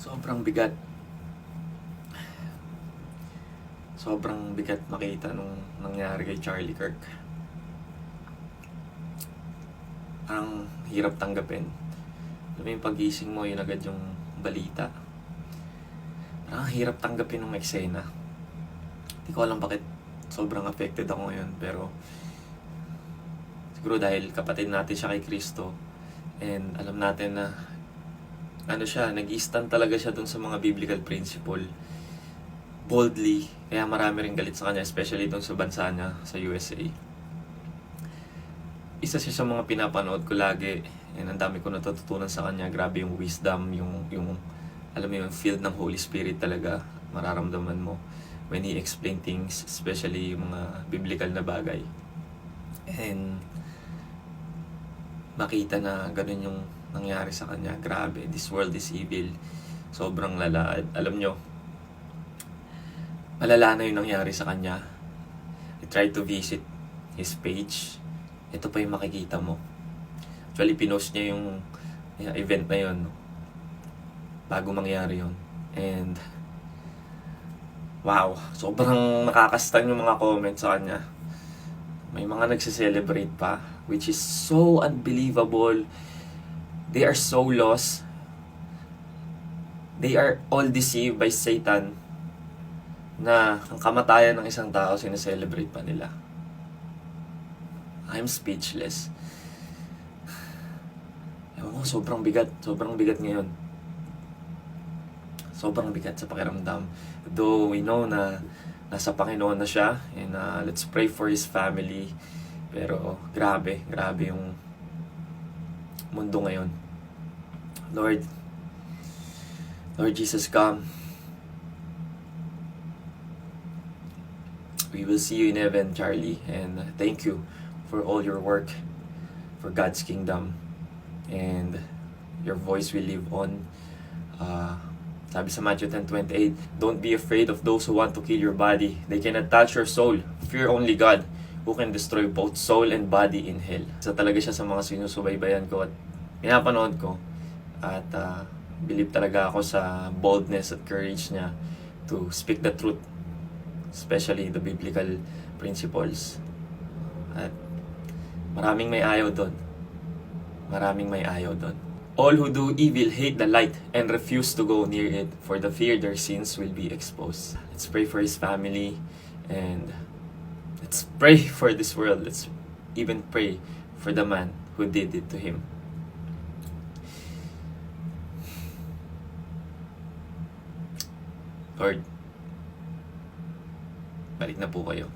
Sobrang bigat. Sobrang bigat makita nung nangyari kay Charlie Kirk. Ang hirap tanggapin. Alam mo yung pagising mo, yun agad yung balita. Ang hirap tanggapin ng eksena. Hindi ko alam bakit sobrang affected ako ngayon, pero siguro dahil kapatid natin siya kay Kristo, and alam natin na nag-i-stand talaga siya dun sa mga biblical principle boldly, kaya marami rin galit sa kanya, especially dun sa bansa niya, sa USA. Isa siya sa mga pinapanood ko lagi, and ang dami ko natututunan sa kanya. Grabe yung wisdom, yung alam mo yung field ng Holy Spirit talaga, mararamdaman mo when he explain things, especially yung mga biblical na bagay. And makita na ganun yung nangyari sa kanya. Grabe, this world is evil. Sobrang lala. Alam nyo, malala na yung nangyari sa kanya. I tried to visit his page. Ito pa yung makikita mo. Actually, pinost niya yung event na yun, no? Bago mangyari yun. And wow, sobrang nakakastan yung mga comments sa kanya. May mga nagse-celebrate pa, which is so unbelievable. They are so lost. They are all deceived by Satan na ang kamatayan ng isang tao sineselebrate pa nila. I'm speechless. Ewan ko, sobrang bigat ngayon. Sobrang bigat sa pakiramdam. Though we know na nasa Panginoon na siya, and let's pray for his family. Pero grabe yung mundo ngayon. Lord Jesus, come. We will see you in heaven, Charlie, and thank you for all your work for God's kingdom, and your voice will live on. Sabi sa Matthew 10:28, don't be afraid of those who want to kill your body. They cannot touch your soul. Fear only God, who can destroy both soul and body in hell. Isa talaga siya sa mga sinusubaybayan ko at pinapanood ko. At believe talaga ako sa boldness at courage niya to speak the truth, especially the biblical principles. At maraming may ayaw doon. All who do evil hate the light and refuse to go near it, for the fear their sins will be exposed. Let's pray for his family, and let's pray for this world. Let's even pray for the man who did it to him. Lord, balik na po kayo.